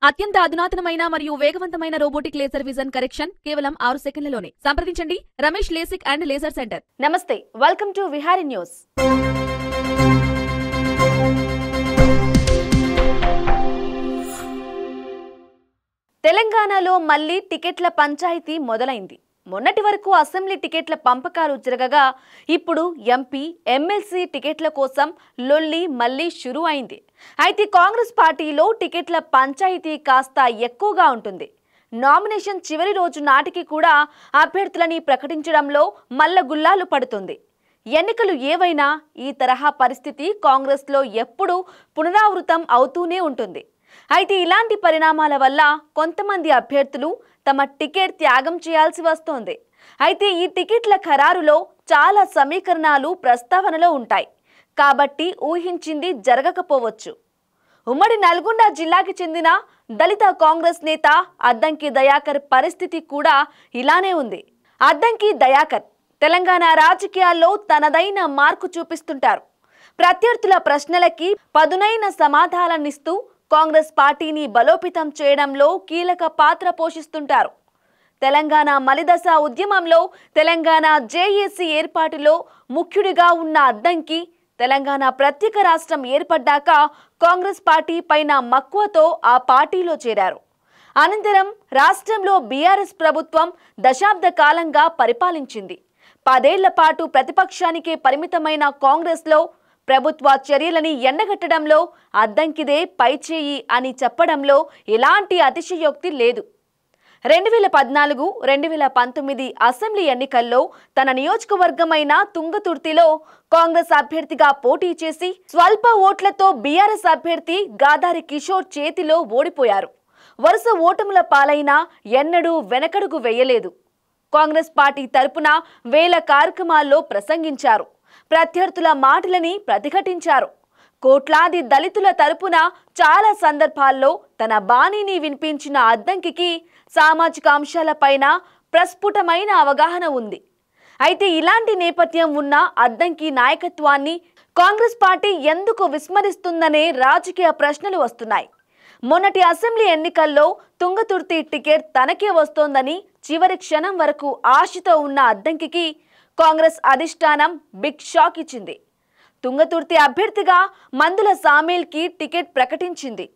అత్యంత అధునాతనమైన మరియు వేగవంతమైన రోబోటిక్ లేజర్ విజన్ కరెక్షన్ కేవలం 6 సెకన్లలోనే. సంప్రదించండి Ramesh LASIK and laser centre. నమస్తే, వెల్కమ్ టు విహారీ న్యూస్. తెలంగాణలో మళ్లీ టికెట్ల పంచాయతీ మొదలైంది. మొన్నటి వరకు అసెంబ్లీ టికెట్ల పంపకాలు జరగగా ఇప్పుడు ఎంపీ, ఎమ్మెల్సీ టికెట్ల కోసం లొల్లి మళ్లీ షురూ అయింది. అయితే కాంగ్రెస్ పార్టీలో టికెట్ల పంచాయతీ కాస్త ఎక్కువగా ఉంటుంది. నామినేషన్ చివరి రోజు నాటికి కూడా అభ్యర్థులని ప్రకటించడంలో మల్లగుల్లాలు పడుతుంది. ఎన్నికలు ఏవైనా ఈ తరహా పరిస్థితి కాంగ్రెస్లో ఎప్పుడూ పునరావృతం అవుతూనే ఉంటుంది. అయితే ఇలాంటి పరిణామాల వల్ల కొంతమంది అభ్యర్థులు తమ టికెట్ త్యాగం చేయాల్సి వస్తోంది. అయితే ఈ టికెట్ల ఖరారులో చాలా సమీకరణాలు ప్రస్తావనలో ఉంటాయి కాబట్టి ఊహించింది జరగకపోవచ్చు. ఉమ్మడి నల్గొండ జిల్లాకి చెందిన దళిత కాంగ్రెస్ నేత అద్దంకి దయాకర్ పరిస్థితి కూడా ఇలానే ఉంది. అద్దంకి దయాకర్ తెలంగాణ రాజకీయాల్లో తనదైన మార్కు చూపిస్తుంటారు. ప్రత్యర్థుల ప్రశ్నలకి పదునైన సమాధానాన్నిస్తూ కాంగ్రెస్ పార్టీని బలోపేతం చేయడంలో కీలక పాత్ర పోషిస్తుంటారు. తెలంగాణ మలిదశ ఉద్యమంలో తెలంగాణ జేఏసీ ఏర్పాటులో ముఖ్యుడిగా ఉన్న అద్దంకి తెలంగాణ ప్రత్యేక రాష్ట్రం ఏర్పడ్డాక కాంగ్రెస్ పార్టీ పైన మక్కువతో ఆ పార్టీలో చేరారు. అనంతరం రాష్ట్రంలో బీఆర్ఎస్ ప్రభుత్వం దశాబ్ద కాలంగా పరిపాలించింది. 10 ఏళ్ల పాటు ప్రతిపక్షానికే పరిమితమైన కాంగ్రెస్లో ప్రభుత్వ చర్యలని ఎండగట్టడంలో అద్దంకిదే పైచేయి అని చెప్పడంలో ఎలాంటి అతిశయోక్తి లేదు. 2014, 2019 అసెంబ్లీ ఎన్నికల్లో తన నియోజకవర్గమైన తుంగతుర్తిలో కాంగ్రెస్ అభ్యర్థిగా పోటీ చేసి స్వల్ప ఓట్లతో బీఆర్ఎస్ అభ్యర్థి గాదారి కిషోర్ చేతిలో ఓడిపోయారు. వరుస ఓటముల పాలైనా ఎన్నడూ వెనకడుగు వేయలేదు. కాంగ్రెస్ పార్టీ తరపున వేల కార్యక్రమాల్లో ప్రసంగించారు. ప్రత్యర్థుల మాటలని ప్రతిఘటించారు. కోట్లాది దళితుల తరపున చాలా సందర్భాల్లో తన బాణీని వినిపించిన అద్దంకికి సామాజిక అంశాలపైన ప్రస్ఫుటమైన అవగాహన ఉంది. అయితే ఇలాంటి నేపథ్యం ఉన్న అద్దంకి నాయకత్వాన్ని కాంగ్రెస్ పార్టీ ఎందుకు విస్మరిస్తుందనే రాజకీయ ప్రశ్నలు వస్తున్నాయి. మొన్నటి అసెంబ్లీ ఎన్నికల్లో తుంగతుర్తి టికెట్ తనకే వస్తోందని చివరి క్షణం వరకు ఆశతో ఉన్న అద్దంకికి కాంగ్రెస్ అధిష్టానం బిగ్ షాక్ ఇచ్చింది. తుంగతుర్తి అభ్యర్థిగా మందుల సామేల్కి టికెట్ ప్రకటించింది.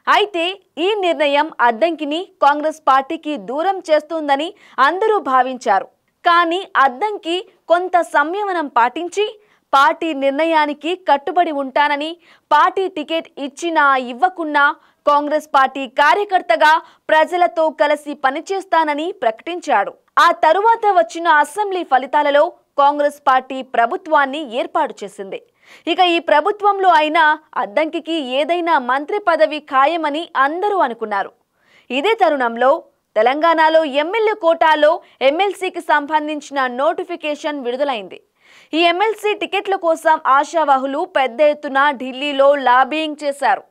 అయితే ఈ నిర్ణయం అద్దంకిని కాంగ్రెస్ పార్టీకి దూరం చేస్తుందని అందరూ భావించారు. కానీ అద్దంకి కొంత సంయమనం పాటించి పార్టీ నిర్ణయానికి కట్టుబడి ఉంటానని, పార్టీ టికెట్ ఇచ్చినా ఇవ్వకున్నా కాంగ్రెస్ పార్టీ కార్యకర్తగా ప్రజలతో కలిసి పనిచేస్తానని ప్రకటించాడు. ఆ తరువాత వచ్చిన అసెంబ్లీ ఫలితాలలో కాంగ్రెస్ పార్టీ ప్రభుత్వాన్ని ఏర్పాటు చేసింది. ఇక ఈ ప్రభుత్వంలో అయినా అద్దంకికి ఏదైనా మంత్రి పదవి ఖాయమని అందరూ అనుకున్నారు. ఇదే తరుణంలో తెలంగాణలో ఎమ్మెల్యే కోటాలో ఎమ్మెల్సీకి సంబంధించిన నోటిఫికేషన్ విడుదలైంది. ఈ ఎమ్మెల్సీ టికెట్ల కోసం ఆశావాహులు పెద్ద ఎత్తున ఢిల్లీలో లాబియింగ్ చేశారు.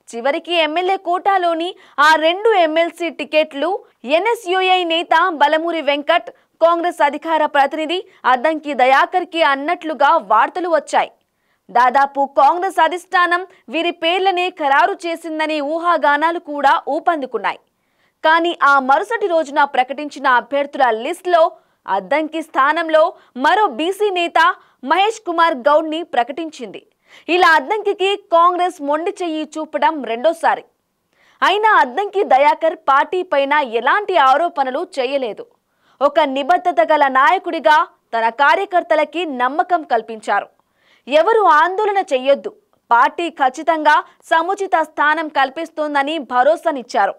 చివరికి ఎమ్మెల్యే కోటాలోని ఆ 2 ఎమ్మెల్సీ టికెట్లు ఎన్ఎస్యుఐ నేత బలమూరి వెంకట్, కాంగ్రెస్ అధికార ప్రతినిధి అద్దంకి దయాకర్కి అన్నట్లుగా వార్తలు వచ్చాయి. దాదాపు కాంగ్రెస్ అధిష్టానం వీరి పేర్లనే ఖరారు చేసిందని ఊహాగానాలు కూడా ఊపందుకున్నాయి. కానీ ఆ మరుసటి రోజున ప్రకటించిన అభ్యర్థుల లిస్టులో అద్దంకి స్థానంలో మరో బీసీ నేత మహేష్ కుమార్ గౌడ్ని ప్రకటించింది. ఇలా అద్దంకికి కాంగ్రెస్ మొండి చెయ్యి చూపడం రెండోసారి. అయినా అద్దంకి దయాకర్ పార్టీ పైన ఎలాంటి ఆరోపణలు చేయలేదు. ఒక నిబద్ధత గల నాయకుడిగా తన కార్యకర్తలకి నమ్మకం కల్పించారు. ఎవరు ఆందోళన చెయ్యొద్దు, పార్టీ ఖచ్చితంగా సముచిత స్థానం కల్పిస్తోందని భరోసానిచ్చారు.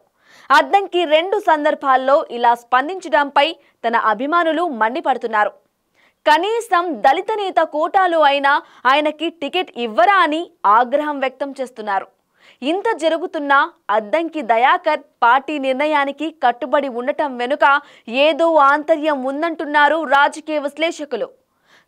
అద్దంకి 2 సందర్భాల్లో ఇలా స్పందించడంపై తన అభిమానులు మండిపడుతున్నారు. కనీసం దళిత నేత కోటాలో అయినా ఆయనకి టికెట్ ఇవ్వరా అని ఆగ్రహం వ్యక్తం చేస్తున్నారు. ఇంత జరుగుతున్నా అద్దంకి దయాకర్ పార్టీ నిర్ణయానికి కట్టుబడి ఉండటం వెనుక ఏదో ఆంతర్యం ఉందంటున్నారు రాజకీయ విశ్లేషకులు.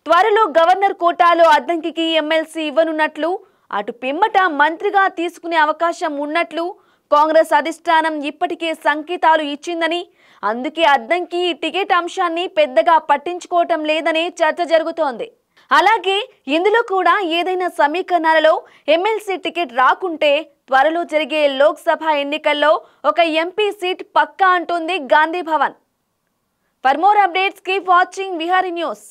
త్వరలో గవర్నర్ కోటాలో అద్దంకికి ఎమ్మెల్సీ ఇవ్వనున్నట్లు, అటు పిమ్మట మంత్రిగా తీసుకునే అవకాశం ఉన్నట్లు కాంగ్రెస్ అధిష్టానం ఇప్పటికే సంకేతాలు ఇచ్చిందని, అందుకే అద్దంకి ఈ టికెట్ అంశాన్ని పెద్దగా పట్టించుకోవటం లేదనే చర్చ జరుగుతోంది. అలాగే ఇందులో కూడా ఏదైనా సమీకరణాలలో ఎమ్మెల్సీ టికెట్ రాకుంటే త్వరలో జరిగే లోక్సభ ఎన్నికల్లో ఒక ఎంపీ సీట్ పక్కా అంటుంది Gandhi Bhavan. For more updates keep watching Vihari news.